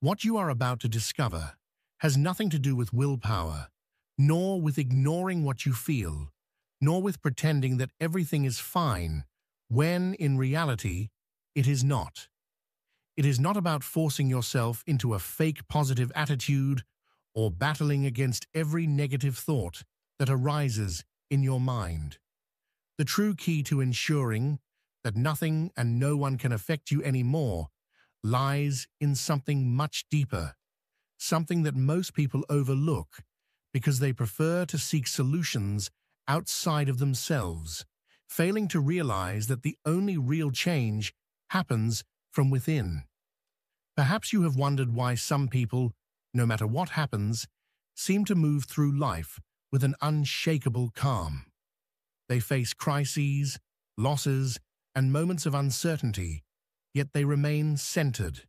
What you are about to discover has nothing to do with willpower, nor with ignoring what you feel, nor with pretending that everything is fine, when, in reality, it is not. It is not about forcing yourself into a fake positive attitude or battling against every negative thought that arises in your mind. The true key to ensuring that nothing and no one can affect you anymore lies in something much deeper, something that most people overlook because they prefer to seek solutions outside of themselves, failing to realize that the only real change happens from within. Perhaps you have wondered why some people, no matter what happens, seem to move through life with an unshakable calm. They face crises, losses, and moments of uncertainty, yet they remain centered.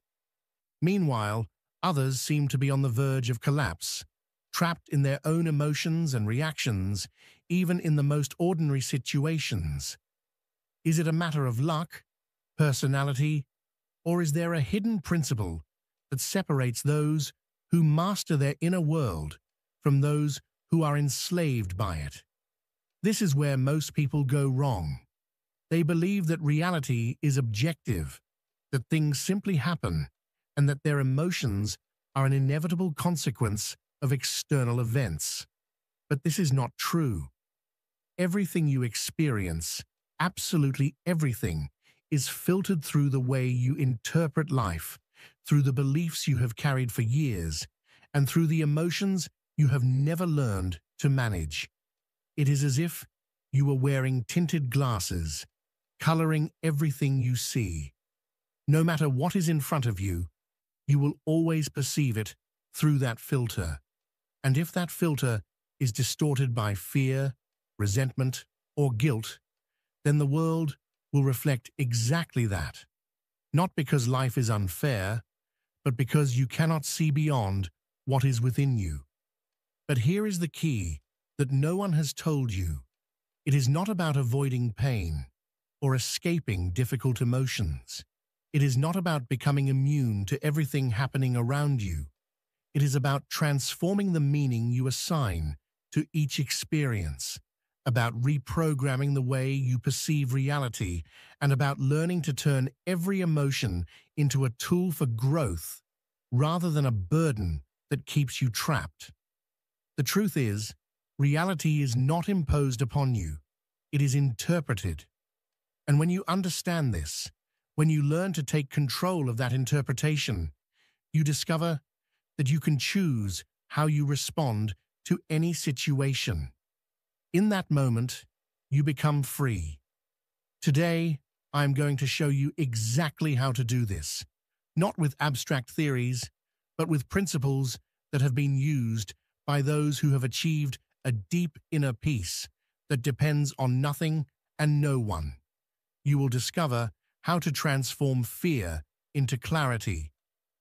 Meanwhile, others seem to be on the verge of collapse, trapped in their own emotions and reactions, even in the most ordinary situations. Is it a matter of luck, personality, or is there a hidden principle that separates those who master their inner world from those who are enslaved by it? This is where most people go wrong. They believe that reality is objective, that things simply happen, and that their emotions are an inevitable consequence of external events. But this is not true. Everything you experience, absolutely everything, is filtered through the way you interpret life, through the beliefs you have carried for years, and through the emotions you have never learned to manage. It is as if you were wearing tinted glasses, coloring everything you see. No matter what is in front of you, you will always perceive it through that filter. And if that filter is distorted by fear, resentment, or guilt, then the world will reflect exactly that. Not because life is unfair, but because you cannot see beyond what is within you. But here is the key that no one has told you. It is not about avoiding pain or escaping difficult emotions. It is not about becoming immune to everything happening around you. It is about transforming the meaning you assign to each experience, about reprogramming the way you perceive reality, and about learning to turn every emotion into a tool for growth rather than a burden that keeps you trapped. The truth is, reality is not imposed upon you. It is interpreted. And when you understand this, when you learn to take control of that interpretation, you discover that you can choose how you respond to any situation. In that moment, you become free. Today, I am going to show you exactly how to do this, not with abstract theories, but with principles that have been used by those who have achieved a deep inner peace that depends on nothing and no one. You will discover how to transform fear into clarity,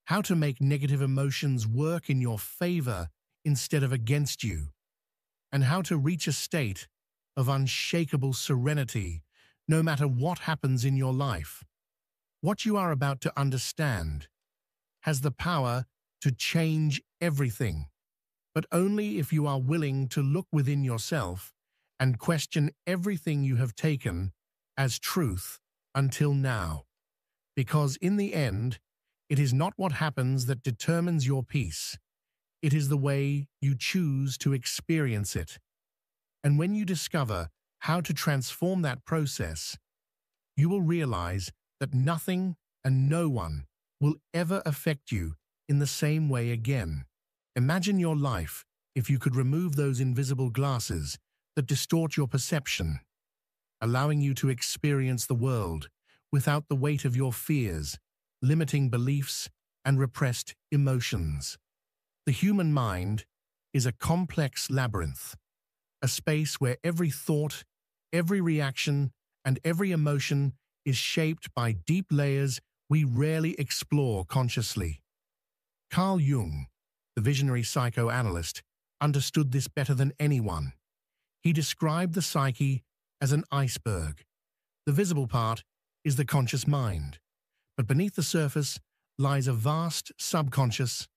how to make negative emotions work in your favor instead of against you, and how to reach a state of unshakable serenity no matter what happens in your life. What you are about to understand has the power to change everything, but only if you are willing to look within yourself and question everything you have taken as truth until now. Because in the end, it is not what happens that determines your peace. It is the way you choose to experience it. And when you discover how to transform that process, you will realize that nothing and no one will ever affect you in the same way again. Imagine your life if you could remove those invisible glasses that distort your perception, allowing you to experience the world without the weight of your fears, limiting beliefs, and repressed emotions. The human mind is a complex labyrinth, a space where every thought, every reaction, and every emotion is shaped by deep layers we rarely explore consciously. Carl Jung, the visionary psychoanalyst, understood this better than anyone. He described the psyche as an iceberg. The visible part is the conscious mind, but beneath the surface lies a vast subconscious,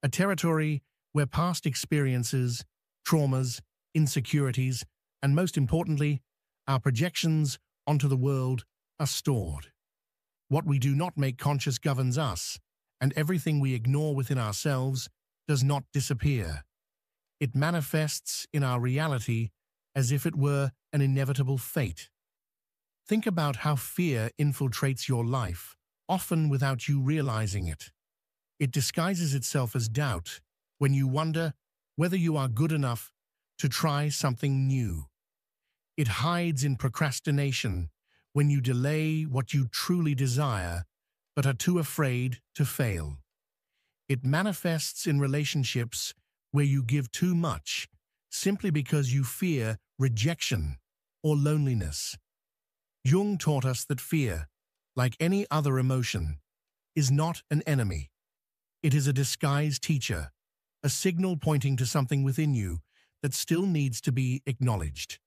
a territory where past experiences, traumas, insecurities, and most importantly, our projections onto the world are stored. What we do not make conscious governs us, and everything we ignore within ourselves does not disappear. It manifests in our reality as if it were an inevitable fate. Think about how fear infiltrates your life, often without you realizing it. It disguises itself as doubt when you wonder whether you are good enough to try something new. It hides in procrastination when you delay what you truly desire but are too afraid to fail. It manifests in relationships where you give too much simply because you fear rejection or loneliness. Jung taught us that fear, like any other emotion, is not an enemy. It is a disguised teacher, a signal pointing to something within you that still needs to be acknowledged.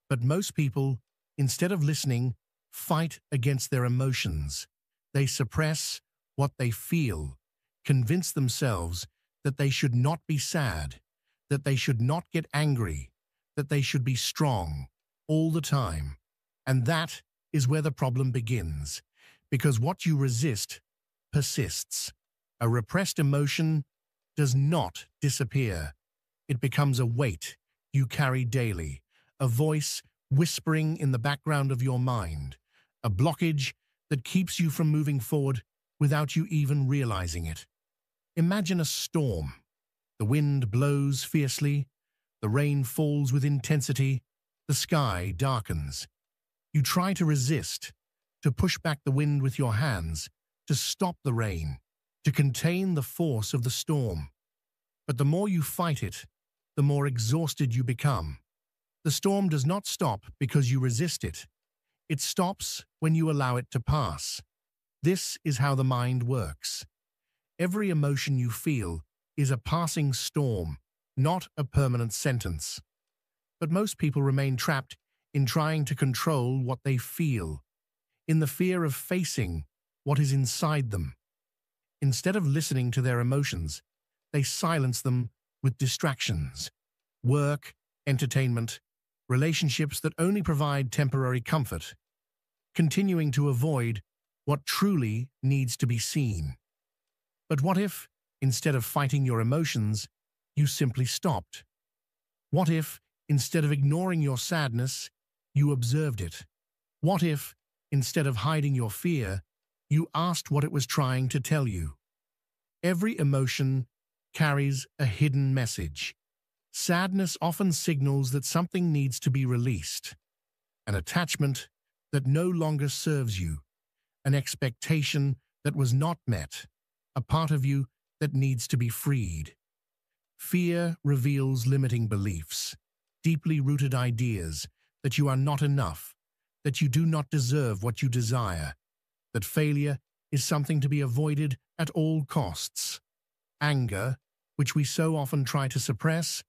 But most people, instead of listening, fight against their emotions. They suppress what they feel, convince themselves that they should not be sad, that they should not get angry, that they should be strong all the time. And that is where the problem begins, because what you resist persists. A repressed emotion does not disappear. It becomes a weight you carry daily, a voice whispering in the background of your mind, a blockage that keeps you from moving forward without you even realizing it. Imagine a storm. The wind blows fiercely, the rain falls with intensity, the sky darkens. You try to resist, to push back the wind with your hands, to stop the rain, to contain the force of the storm. But the more you fight it, the more exhausted you become. The storm does not stop because you resist it. It stops when you allow it to pass. This is how the mind works. Every emotion you feel is a passing storm, not a permanent sentence. But most people remain trapped in trying to control what they feel, in the fear of facing what is inside them. Instead of listening to their emotions, they silence them with distractions, work, entertainment, relationships that only provide temporary comfort, continuing to avoid what truly needs to be seen. But what if, instead of fighting your emotions, you simply stopped? What if, instead of ignoring your sadness, you observed it? What if, instead of hiding your fear, you asked what it was trying to tell you? Every emotion carries a hidden message. Sadness often signals that something needs to be released, an attachment that no longer serves you, an expectation that was not met, a part of you that needs to be freed. Fear reveals limiting beliefs, deeply rooted ideas that you are not enough, that you do not deserve what you desire, that failure is something to be avoided at all costs. Anger, which we so often try to suppress,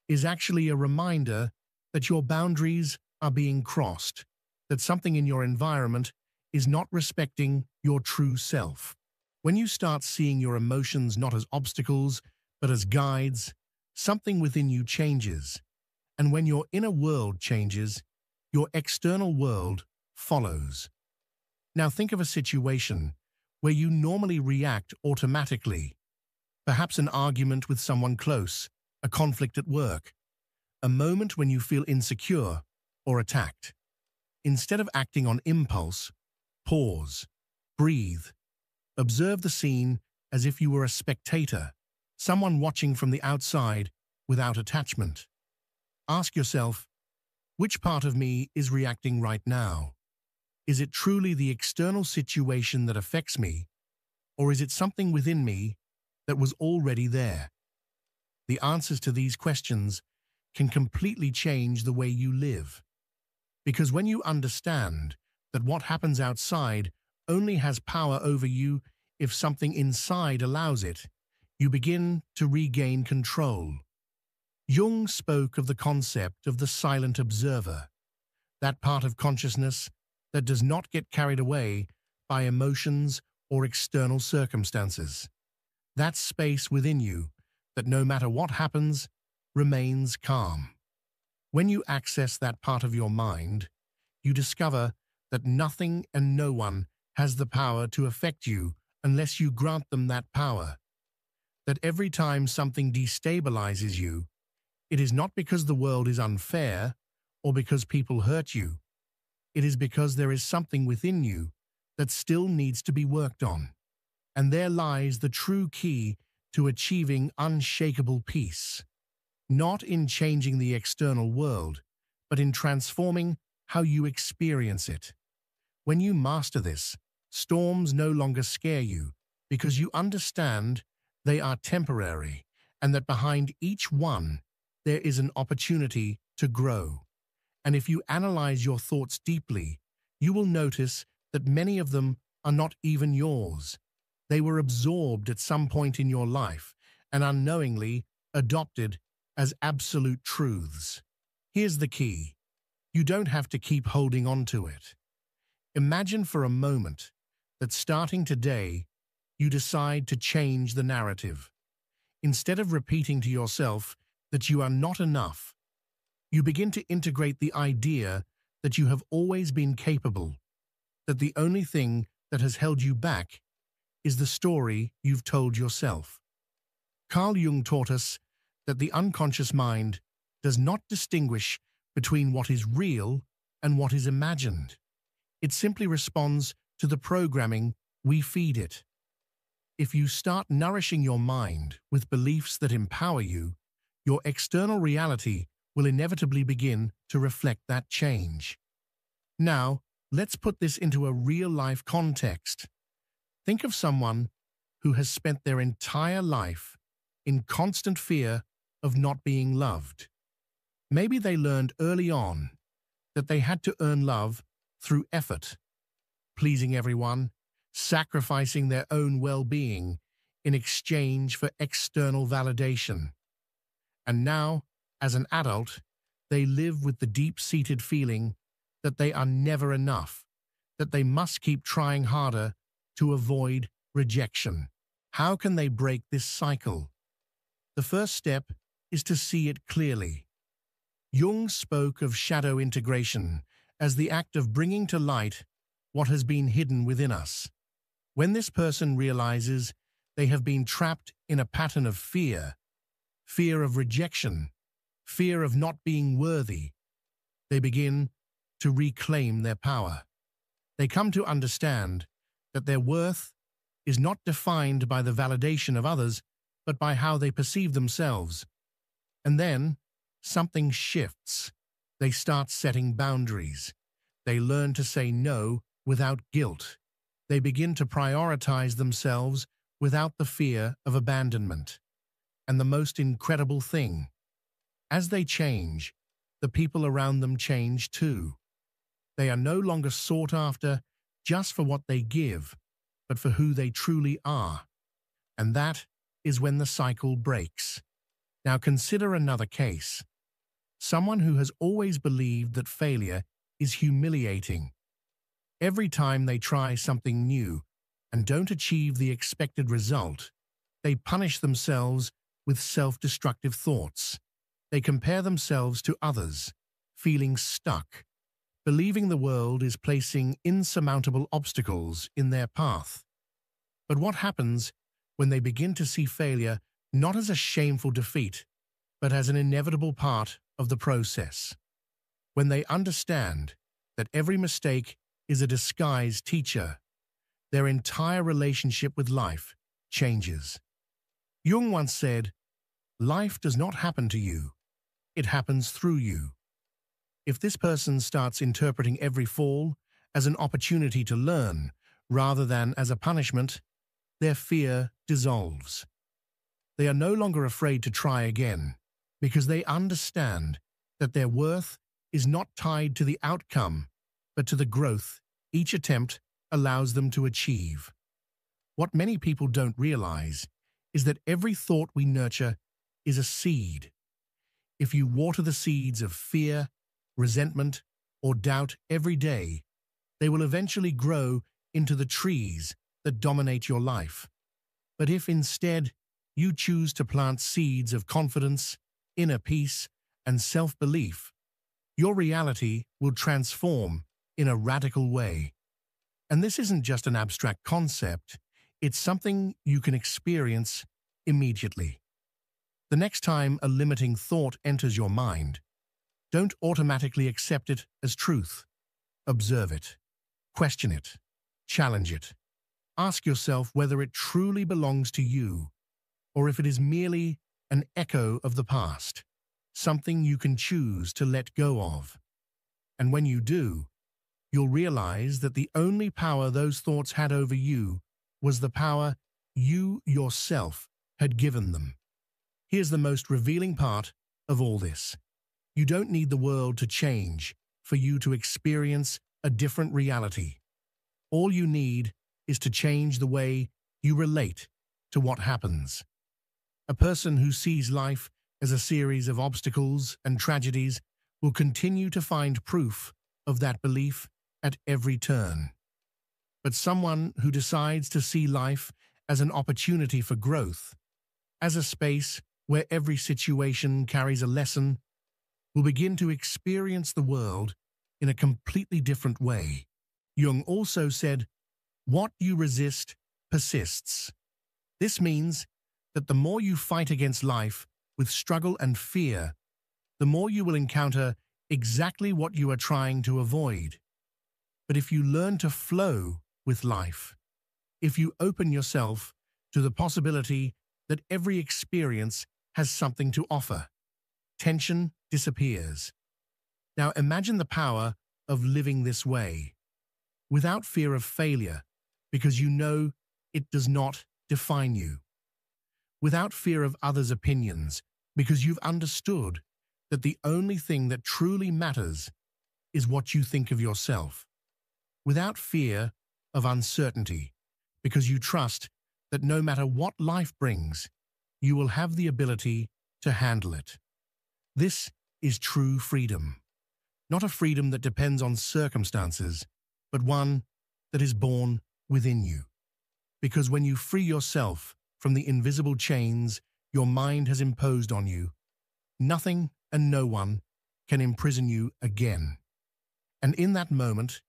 is actually a reminder that your boundaries are being crossed, that something in your environment is not respecting your true self. When you start seeing your emotions not as obstacles, but as guides, something within you changes. And when your inner world changes, your external world follows. Now think of a situation where you normally react automatically. Perhaps an argument with someone close, a conflict at work, a moment when you feel insecure or attacked. Instead of acting on impulse, pause, breathe, observe the scene as if you were a spectator, someone watching from the outside without attachment. Ask yourself, which part of me is reacting right now? Is it truly the external situation that affects me, or is it something within me that was already there? The answers to these questions can completely change the way you live. Because when you understand that what happens outside only has power over you if something inside allows it, you begin to regain control. Jung spoke of the concept of the silent observer, that part of consciousness that does not get carried away by emotions or external circumstances. That space within you that no matter what happens, remains calm. When you access that part of your mind, you discover that nothing and no one has the power to affect you unless you grant them that power. That every time something destabilizes you, it is not because the world is unfair or because people hurt you. It is because there is something within you that still needs to be worked on. And there lies the true key to achieving unshakable peace. Not in changing the external world, but in transforming how you experience it. When you master this, storms no longer scare you because you understand they are temporary and that behind each one there is an opportunity to grow. And if you analyze your thoughts deeply, you will notice that many of them are not even yours. They were absorbed at some point in your life and unknowingly adopted as absolute truths. Here's the key. You don't have to keep holding on to it. Imagine for a moment that starting today, you decide to change the narrative. Instead of repeating to yourself that you are not enough, you begin to integrate the idea that you have always been capable, that the only thing that has held you back is the story you've told yourself. Carl Jung taught us that the unconscious mind does not distinguish between what is real and what is imagined. It simply responds to the programming we feed it. If you start nourishing your mind with beliefs that empower you, your external reality will inevitably begin to reflect that change. Now, let's put this into a real-life context. Think of someone who has spent their entire life in constant fear of not being loved. Maybe they learned early on that they had to earn love through effort, pleasing everyone, sacrificing their own well-being in exchange for external validation. And now, as an adult, they live with the deep-seated feeling that they are never enough, that they must keep trying harder to avoid rejection. How can they break this cycle? The first step is to see it clearly. Jung spoke of shadow integration as the act of bringing to light what has been hidden within us. When this person realizes they have been trapped in a pattern of fear, fear of rejection, fear of not being worthy, they begin to reclaim their power. They come to understand that their worth is not defined by the validation of others, but by how they perceive themselves. And then, something shifts. They start setting boundaries. They learn to say no without guilt. They begin to prioritize themselves without the fear of abandonment. And the most incredible thing, as they change, the people around them change too. They are no longer sought after just for what they give, but for who they truly are. And that is when the cycle breaks. Now consider another case. Someone who has always believed that failure is humiliating. Every time they try something new and don't achieve the expected result, they punish themselves with self-destructive thoughts. They compare themselves to others, feeling stuck, believing the world is placing insurmountable obstacles in their path. But what happens when they begin to see failure not as a shameful defeat, but as an inevitable part of the process? When they understand that every mistake is a disguised teacher, their entire relationship with life changes. Jung once said, "Life does not happen to you, it happens through you." If this person starts interpreting every fall as an opportunity to learn rather than as a punishment, their fear dissolves. They are no longer afraid to try again because they understand that their worth is not tied to the outcome, but to the growth each attempt allows them to achieve. What many people don't realize is that every thought we nurture is a seed. If you water the seeds of fear, resentment, or doubt every day, they will eventually grow into the trees that dominate your life. But if instead you choose to plant seeds of confidence, inner peace, and self-belief, your reality will transform in a radical way. And this isn't just an abstract concept, it's something you can experience immediately. The next time a limiting thought enters your mind, don't automatically accept it as truth. Observe it, question it, challenge it. Ask yourself whether it truly belongs to you, or if it is merely an echo of the past, something you can choose to let go of. And when you do, you'll realize that the only power those thoughts had over you was the power you yourself had given them. Here's the most revealing part of all this. You don't need the world to change for you to experience a different reality. All you need is to change the way you relate to what happens. A person who sees life as a series of obstacles and tragedies will continue to find proof of that belief at every turn. But someone who decides to see life as an opportunity for growth, as a space where every situation carries a lesson, will begin to experience the world in a completely different way. Jung also said, "What you resist persists." This means that the more you fight against life with struggle and fear, the more you will encounter exactly what you are trying to avoid. But if you learn to flow with life, if you open yourself to the possibility that every experience has something to offer, tension disappears. Now imagine the power of living this way, without fear of failure, because you know it does not define you. Without fear of others' opinions, because you've understood that the only thing that truly matters is what you think of yourself. Without fear of uncertainty, because you trust that no matter what life brings, you will have the ability to handle it. This is true freedom. Not a freedom that depends on circumstances, but one that is born within you. Because when you free yourself from the invisible chains your mind has imposed on you, nothing and no one can imprison you again. And in that moment,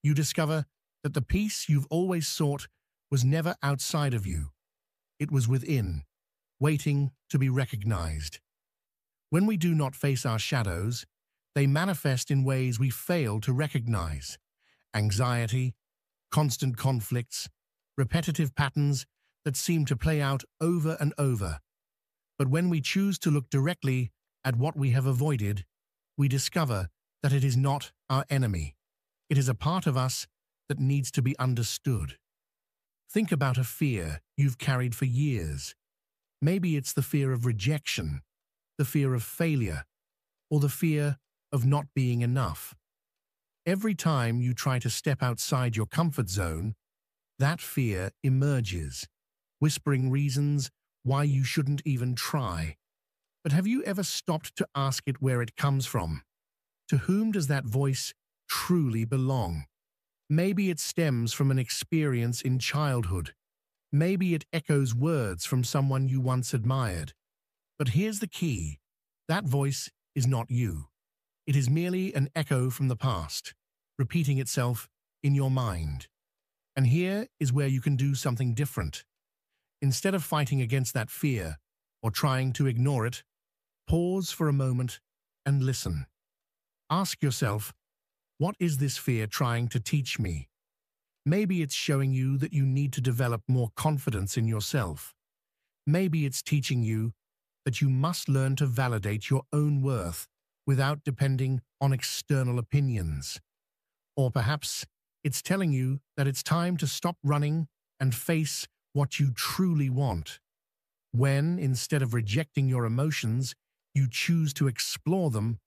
you discover that the peace you've always sought was never outside of you. It was within, waiting to be recognized. When we do not face our shadows, they manifest in ways we fail to recognize. Anxiety, constant conflicts, repetitive patterns that seem to play out over and over. But when we choose to look directly at what we have avoided, we discover that it is not our enemy. It is a part of us that needs to be understood. Think about a fear you've carried for years. Maybe it's the fear of rejection, the fear of failure, or the fear of not being enough. Every time you try to step outside your comfort zone, that fear emerges, whispering reasons why you shouldn't even try. But have you ever stopped to ask it where it comes from? To whom does that voice truly belong? Maybe it stems from an experience in childhood. Maybe it echoes words from someone you once admired. But here's the key. That voice is not you. It is merely an echo from the past, repeating itself in your mind. And here is where you can do something different. Instead of fighting against that fear or trying to ignore it, pause for a moment and listen. Ask yourself, what is this fear trying to teach me? Maybe it's showing you that you need to develop more confidence in yourself. Maybe it's teaching you that you must learn to validate your own worth without depending on external opinions. Or perhaps it's telling you that it's time to stop running and face what you truly want. When, instead of rejecting your emotions, you choose to explore them,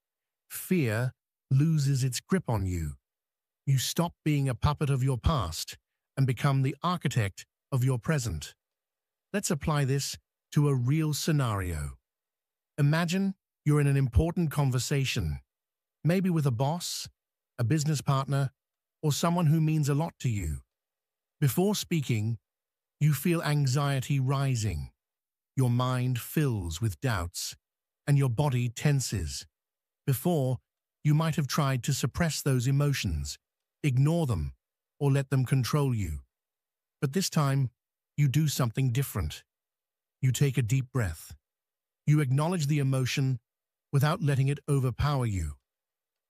fear loses its grip on you. You stop being a puppet of your past and become the architect of your present. Let's apply this to a real scenario. Imagine you're in an important conversation, maybe with a boss, a business partner, or someone who means a lot to you. Before speaking, you feel anxiety rising. Your mind fills with doubts, and your body tenses. Before, you might have tried to suppress those emotions, ignore them, or let them control you. But this time, you do something different. You take a deep breath. You acknowledge the emotion without letting it overpower you.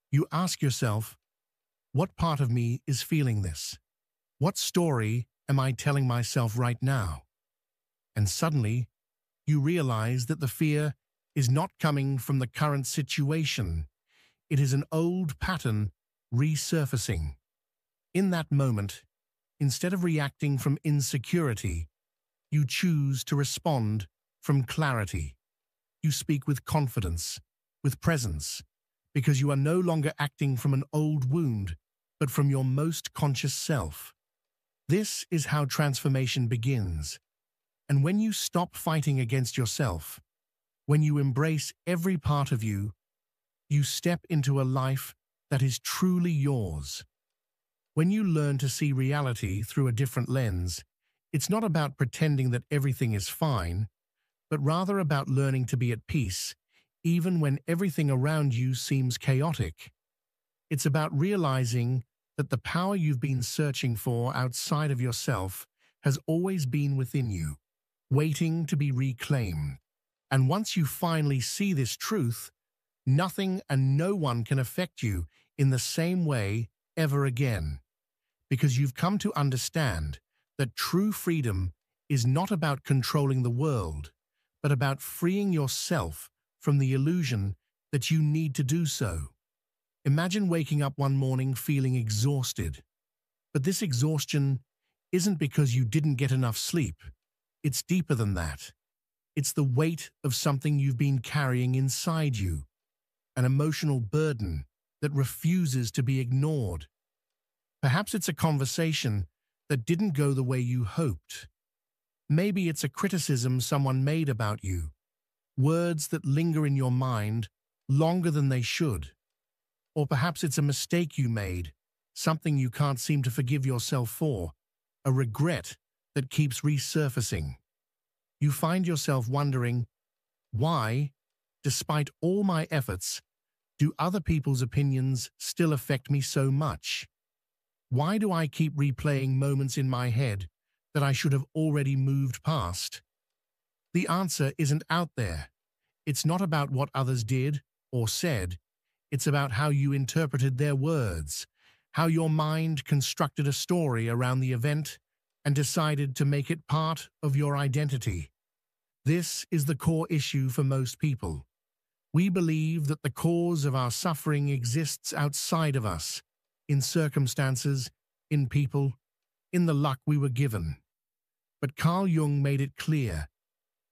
You ask yourself, what part of me is feeling this? What story am I telling myself right now? And suddenly, you realize that the fear is not coming from the current situation. It is an old pattern resurfacing. In that moment, instead of reacting from insecurity, you choose to respond from clarity. You speak with confidence, with presence, because you are no longer acting from an old wound, but from your most conscious self. This is how transformation begins. And when you stop fighting against yourself, when you embrace every part of you, you step into a life that is truly yours. When you learn to see reality through a different lens, it's not about pretending that everything is fine, but rather about learning to be at peace, even when everything around you seems chaotic. It's about realizing that the power you've been searching for outside of yourself has always been within you, waiting to be reclaimed. And once you finally see this truth, nothing and no one can affect you in the same way ever again, because you've come to understand that true freedom is not about controlling the world, but about freeing yourself from the illusion that you need to do so. Imagine waking up one morning feeling exhausted, but this exhaustion isn't because you didn't get enough sleep. It's deeper than that. It's the weight of something you've been carrying inside you, an emotional burden that refuses to be ignored. Perhaps it's a conversation that didn't go the way you hoped. Maybe it's a criticism someone made about you, words that linger in your mind longer than they should. Or perhaps it's a mistake you made, something you can't seem to forgive yourself for, a regret that keeps resurfacing. You find yourself wondering, why, despite all my efforts, do other people's opinions still affect me so much? Why do I keep replaying moments in my head that I should have already moved past? The answer isn't out there. It's not about what others did or said. It's about how you interpreted their words, how your mind constructed a story around the event and decided to make it part of your identity. This is the core issue for most people. We believe that the cause of our suffering exists outside of us, in circumstances, in people, in the luck we were given. But Carl Jung made it clear,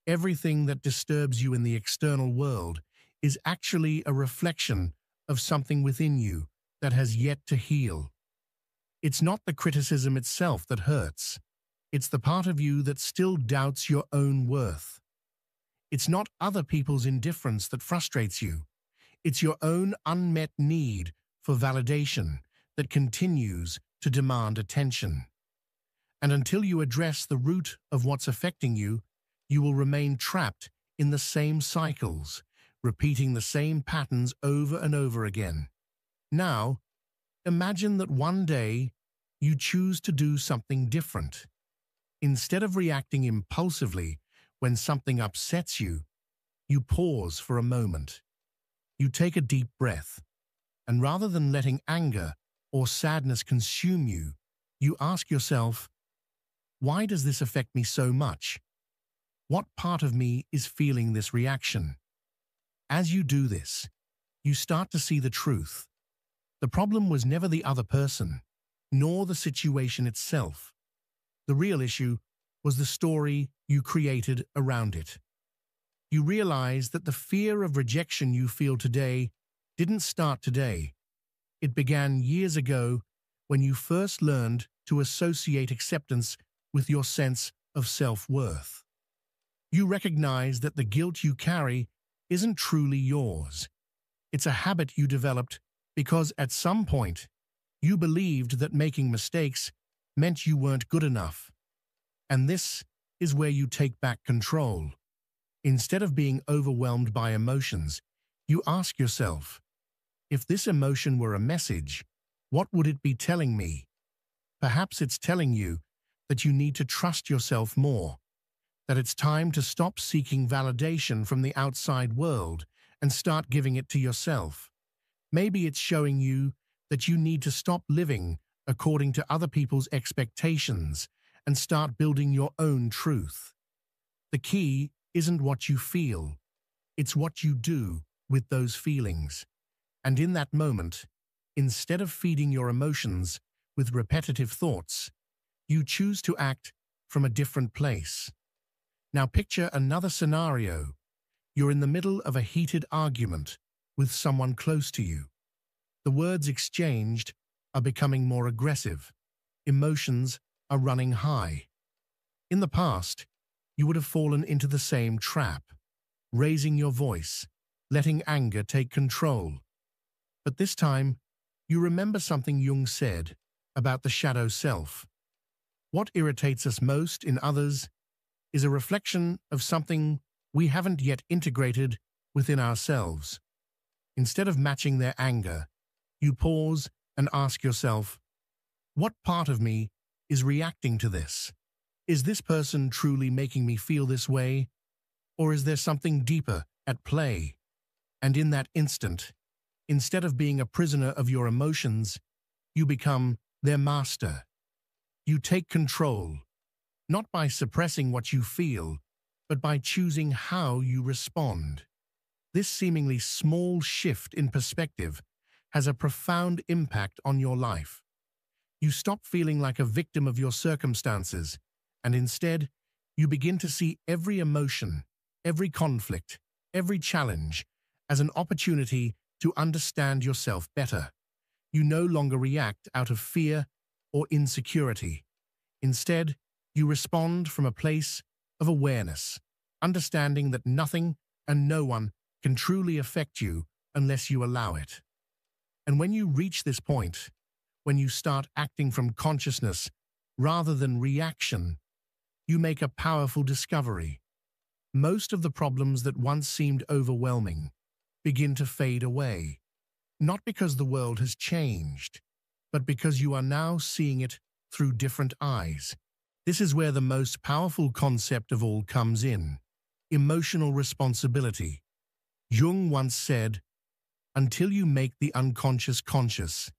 everything that disturbs you in the external world is actually a reflection of something within you that has yet to heal. It's not the criticism itself that hurts. It's the part of you that still doubts your own worth. It's not other people's indifference that frustrates you. It's your own unmet need for validation that continues to demand attention. And until you address the root of what's affecting you, you will remain trapped in the same cycles, repeating the same patterns over and over again. Now, imagine that one day you choose to do something different. Instead of reacting impulsively when something upsets you, you pause for a moment. You take a deep breath, and rather than letting anger or sadness consume you, you ask yourself, why does this affect me so much? What part of me is feeling this reaction? As you do this, you start to see the truth. The problem was never the other person, nor the situation itself. The real issue was the story you created around it. You realize that the fear of rejection you feel today didn't start today. It began years ago when you first learned to associate acceptance with your sense of self-worth. You recognize that the guilt you carry isn't truly yours. It's a habit you developed because at some point you believed that making mistakes meant you weren't good enough. And this is where you take back control. Instead of being overwhelmed by emotions, you ask yourself, if this emotion were a message, what would it be telling me? Perhaps it's telling you that you need to trust yourself more, that it's time to stop seeking validation from the outside world and start giving it to yourself. Maybe it's showing you that you need to stop living according to other people's expectations and start building your own truth. The key isn't what you feel, it's what you do with those feelings. And in that moment, instead of feeding your emotions with repetitive thoughts, you choose to act from a different place. Now picture another scenario. You're in the middle of a heated argument with someone close to you. The words exchanged are becoming more aggressive. Emotions are running high. In the past, you would have fallen into the same trap, raising your voice, letting anger take control. But this time, you remember something Jung said about the shadow self. What irritates us most in others is a reflection of something we haven't yet integrated within ourselves. Instead of matching their anger, you pause and ask yourself, what part of me is reacting to this? Is this person truly making me feel this way? Or is there something deeper at play? And in that instant, instead of being a prisoner of your emotions, you become their master. You take control, not by suppressing what you feel, but by choosing how you respond. This seemingly small shift in perspective has a profound impact on your life. You stop feeling like a victim of your circumstances, and instead, you begin to see every emotion, every conflict, every challenge as an opportunity to understand yourself better. You no longer react out of fear or insecurity. Instead, you respond from a place of awareness, understanding that nothing and no one can truly affect you unless you allow it. And when you reach this point, when you start acting from consciousness rather than reaction, you make a powerful discovery. Most of the problems that once seemed overwhelming begin to fade away, not because the world has changed, but because you are now seeing it through different eyes. This is where the most powerful concept of all comes in: emotional responsibility. Jung once said, "Until you make the unconscious conscious,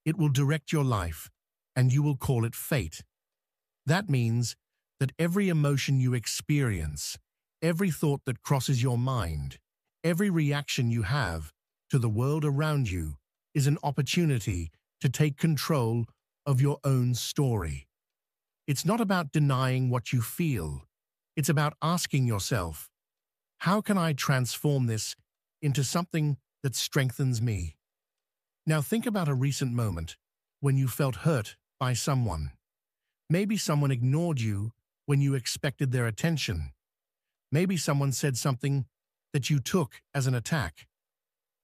it will direct your life, and you will call it fate." That means that every emotion you experience, every thought that crosses your mind, every reaction you have to the world around you is an opportunity to take control of your own story. It's not about denying what you feel. It's about asking yourself, how can I transform this into something that strengthens me? Now think about a recent moment when you felt hurt by someone. Maybe someone ignored you when you expected their attention. Maybe someone said something that you took as an attack.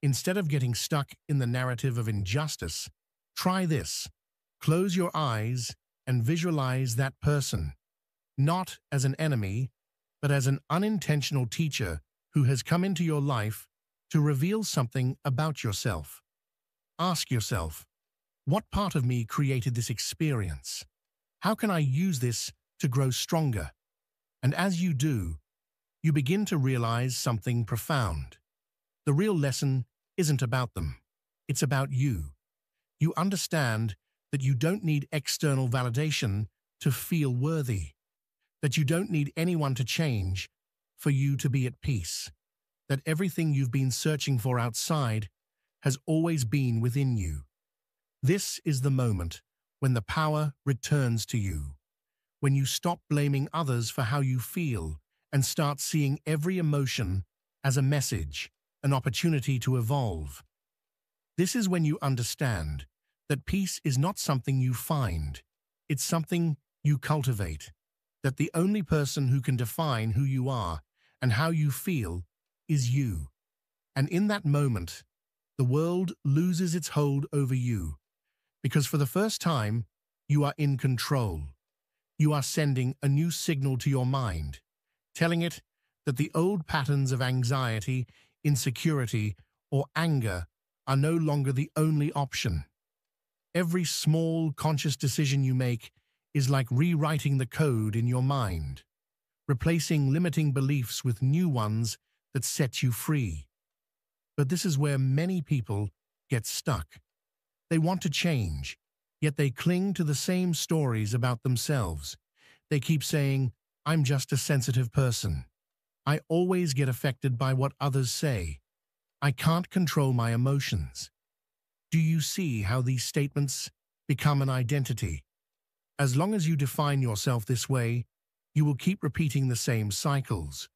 Instead of getting stuck in the narrative of injustice, try this. Close your eyes and visualize that person, not as an enemy, but as an unintentional teacher who has come into your life to reveal something about yourself. Ask yourself, what part of me created this experience? How can I use this to grow stronger? And as you do, you begin to realize something profound. The real lesson isn't about them. It's about you. You understand that you don't need external validation to feel worthy, that you don't need anyone to change for you to be at peace, that everything you've been searching for outside has always been within you. This is the moment when the power returns to you, when you stop blaming others for how you feel and start seeing every emotion as a message, an opportunity to evolve. This is when you understand that peace is not something you find, it's something you cultivate, that the only person who can define who you are and how you feel is you. And in that moment, the world loses its hold over you, because for the first time, you are in control. You are sending a new signal to your mind, telling it that the old patterns of anxiety, insecurity, or anger are no longer the only option. Every small, conscious decision you make is like rewriting the code in your mind, replacing limiting beliefs with new ones that set you free. But this is where many people get stuck. They want to change, yet they cling to the same stories about themselves. They keep saying, "I'm just a sensitive person. I always get affected by what others say. I can't control my emotions." Do you see how these statements become an identity? As long as you define yourself this way, you will keep repeating the same cycles.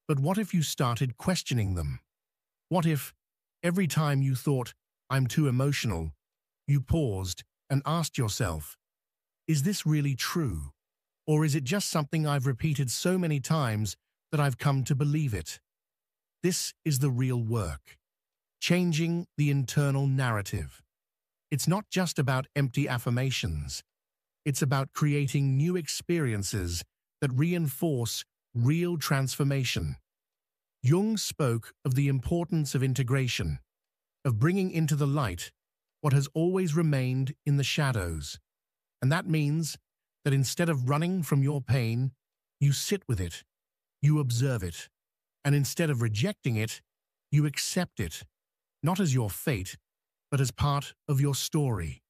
But what if you started questioning them? What if, every time you thought, "I'm too emotional," you paused and asked yourself, "Is this really true? Or is it just something I've repeated so many times that I've come to believe it?" This is the real work. Changing the internal narrative. It's not just about empty affirmations. It's about creating new experiences that reinforce real transformation. Jung spoke of the importance of integration, of bringing into the light what has always remained in the shadows. And that means that instead of running from your pain, you sit with it, you observe it, and instead of rejecting it, you accept it, not as your fate, but as part of your story.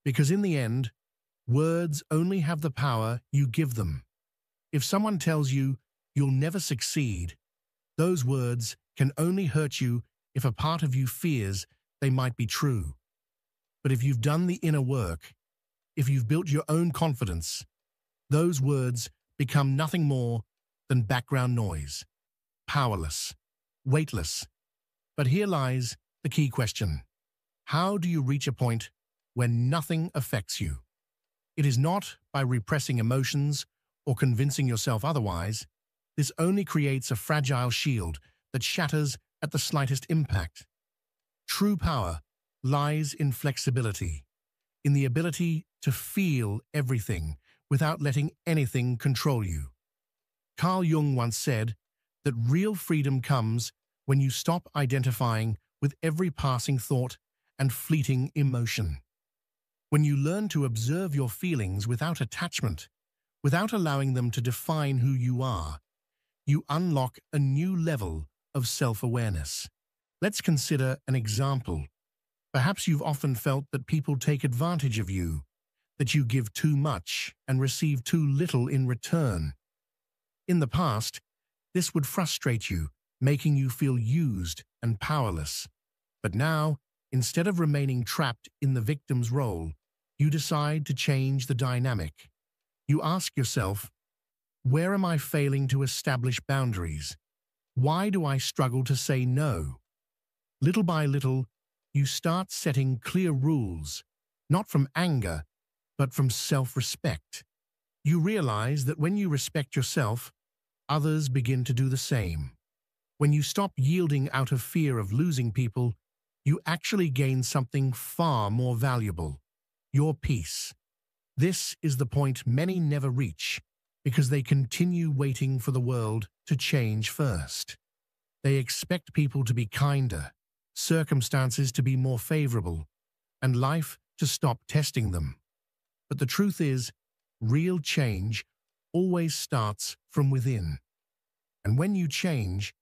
Because in the end, words only have the power you give them. If someone tells you you'll never succeed, those words can only hurt you if a part of you fears they might be true. But if you've done the inner work, if you've built your own confidence, those words become nothing more than background noise, powerless, weightless. But here lies the key question. How do you reach a point where nothing affects you? It is not by repressing emotions or convincing yourself otherwise. This only creates a fragile shield that shatters at the slightest impact. True power lies in flexibility, in the ability to feel everything without letting anything control you. Carl Jung once said that real freedom comes when you stop identifying with every passing thought and fleeting emotion. When you learn to observe your feelings without attachment, without allowing them to define who you are, you unlock a new level of self-awareness. Let's consider an example. Perhaps you've often felt that people take advantage of you, that you give too much and receive too little in return. In the past, this would frustrate you, making you feel used and powerless. But now, instead of remaining trapped in the victim's role, you decide to change the dynamic. You ask yourself, where am I failing to establish boundaries? Why do I struggle to say no? Little by little, you start setting clear rules, not from anger, but from self-respect. You realize that when you respect yourself, others begin to do the same. When you stop yielding out of fear of losing people, you actually gain something far more valuable: your peace. This is the point many never reach, because they continue waiting for the world to change first. They expect people to be kinder, circumstances to be more favorable, and life to stop testing them. But the truth is, real change always starts from within. And when you change,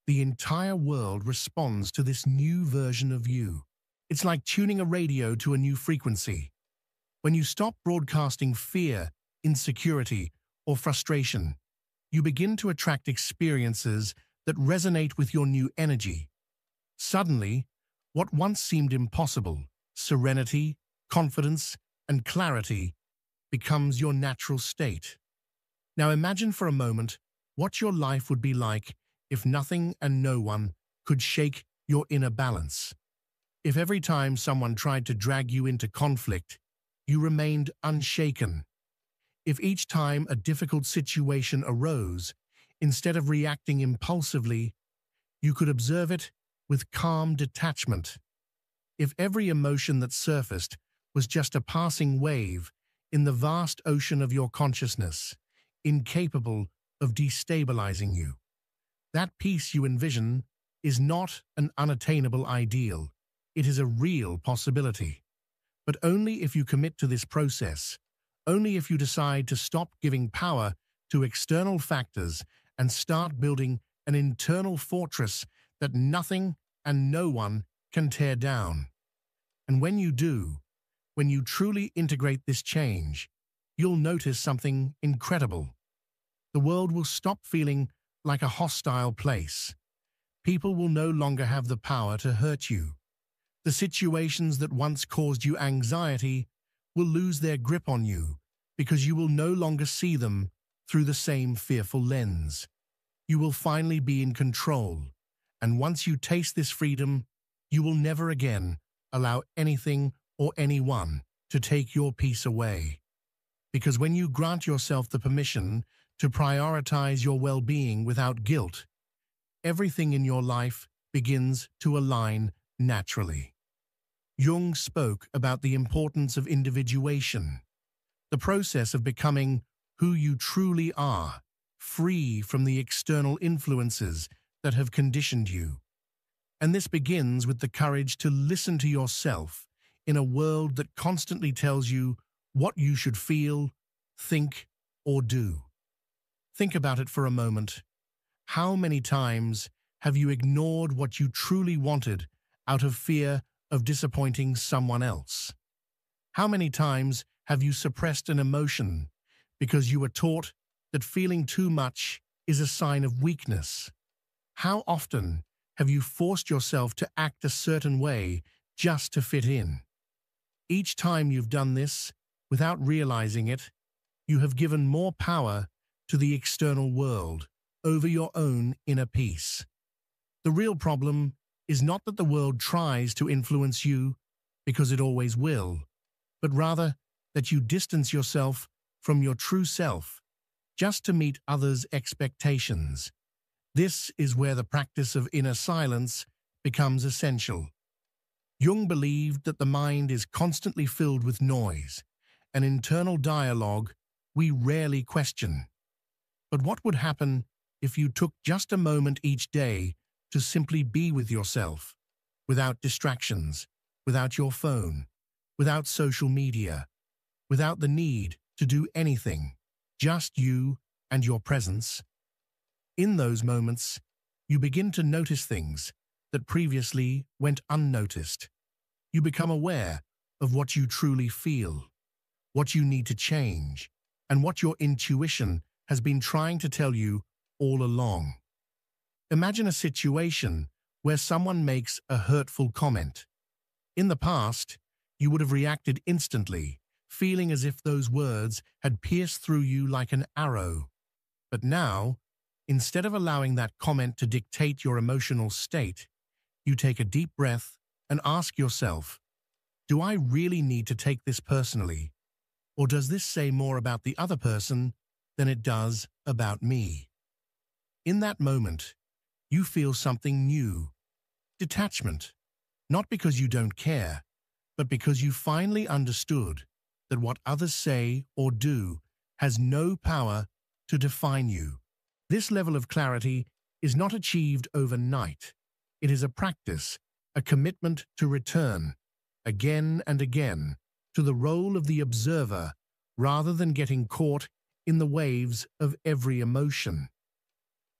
the entire world responds to this new version of you. It's like tuning a radio to a new frequency. When you stop broadcasting fear, insecurity, or frustration, you begin to attract experiences that resonate with your new energy. Suddenly, what once seemed impossible, serenity, confidence, and clarity, becomes your natural state. Now imagine for a moment what your life would be like if nothing and no one could shake your inner balance. If every time someone tried to drag you into conflict, you remained unshaken. If each time a difficult situation arose, instead of reacting impulsively, you could observe it with calm detachment. If every emotion that surfaced was just a passing wave, in the vast ocean of your consciousness, incapable of destabilizing you. That peace you envision is not an unattainable ideal. It is a real possibility. But only if you commit to this process, only if you decide to stop giving power to external factors and start building an internal fortress that nothing and no one can tear down. And when you do, when you truly integrate this change, you'll notice something incredible. The world will stop feeling like a hostile place. People will no longer have the power to hurt you. The situations that once caused you anxiety will lose their grip on you because you will no longer see them through the same fearful lens. You will finally be in control, and once you taste this freedom, you will never again allow anything or anyone to take your peace away. Because when you grant yourself the permission to prioritize your well-being without guilt, everything in your life begins to align naturally. Jung spoke about the importance of individuation, the process of becoming who you truly are, free from the external influences that have conditioned you. And this begins with the courage to listen to yourself in a world that constantly tells you what you should feel, think, or do. Think about it for a moment. How many times have you ignored what you truly wanted out of fear of disappointing someone else? How many times have you suppressed an emotion because you were taught that feeling too much is a sign of weakness? How often have you forced yourself to act a certain way just to fit in? Each time you've done this, without realizing it, you have given more power to the external world over your own inner peace. The real problem is not that the world tries to influence you, because it always will, but rather that you distance yourself from your true self just to meet others' expectations. This is where the practice of inner silence becomes essential. Jung believed that the mind is constantly filled with noise, an internal dialogue we rarely question. But what would happen if you took just a moment each day to simply be with yourself, without distractions, without your phone, without social media, without the need to do anything, just you and your presence? In those moments, you begin to notice things that previously went unnoticed. You become aware of what you truly feel, what you need to change, and what your intuition has been trying to tell you all along. Imagine a situation where someone makes a hurtful comment. In the past, you would have reacted instantly, feeling as if those words had pierced through you like an arrow. But now, instead of allowing that comment to dictate your emotional state, you take a deep breath and ask yourself, do I really need to take this personally? Or does this say more about the other person than it does about me? In that moment, you feel something new, detachment, not because you don't care, but because you finally understood that what others say or do has no power to define you. This level of clarity is not achieved overnight. It is a practice, a commitment to return, again and again, to the role of the observer rather than getting caught in the waves of every emotion.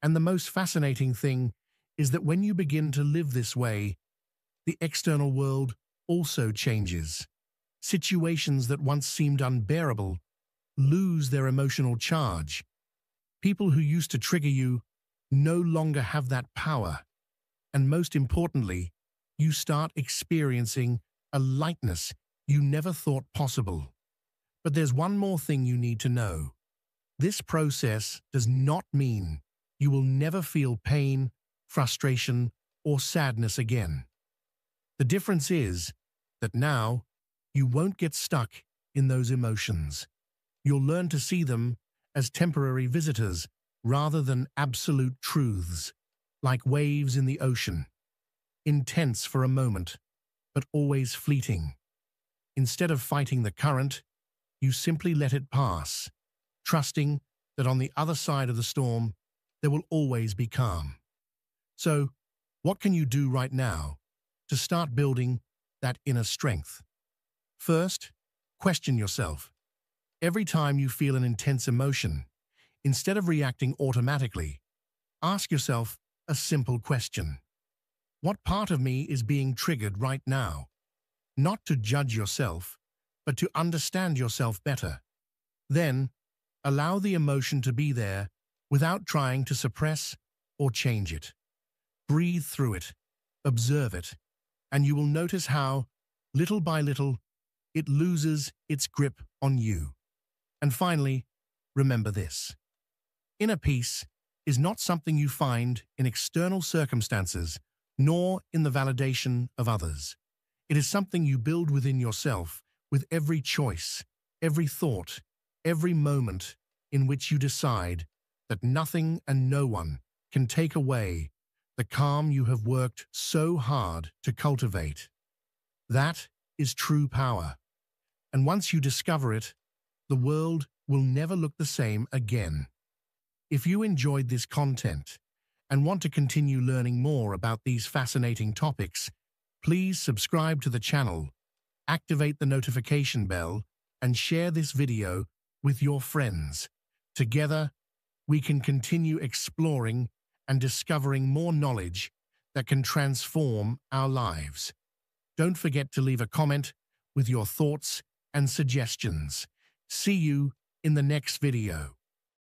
And the most fascinating thing is that when you begin to live this way, the external world also changes. Situations that once seemed unbearable lose their emotional charge. People who used to trigger you no longer have that power. And most importantly, you start experiencing a lightness you never thought possible. But there's one more thing you need to know. This process does not mean you will never feel pain, frustration, or sadness again. The difference is that now you won't get stuck in those emotions. You'll learn to see them as temporary visitors rather than absolute truths, like waves in the ocean, intense for a moment, but always fleeting. Instead of fighting the current, you simply let it pass, trusting that on the other side of the storm, there will always be calm. So, what can you do right now to start building that inner strength? First, question yourself. Every time you feel an intense emotion, instead of reacting automatically, ask yourself a simple question. What part of me is being triggered right now? Not to judge yourself, but to understand yourself better. Then, allow the emotion to be there without trying to suppress or change it. Breathe through it, observe it, and you will notice how, little by little, it loses its grip on you. And finally, remember this. Inner peace is not something you find in external circumstances, nor in the validation of others. It is something you build within yourself with every choice, every thought, every moment in which you decide that nothing and no one can take away the calm you have worked so hard to cultivate. That is true power. And once you discover it, the world will never look the same again. If you enjoyed this content and want to continue learning more about these fascinating topics, please subscribe to the channel, activate the notification bell, and share this video with your friends. Together, we can continue exploring and discovering more knowledge that can transform our lives. Don't forget to leave a comment with your thoughts and suggestions. See you in the next video.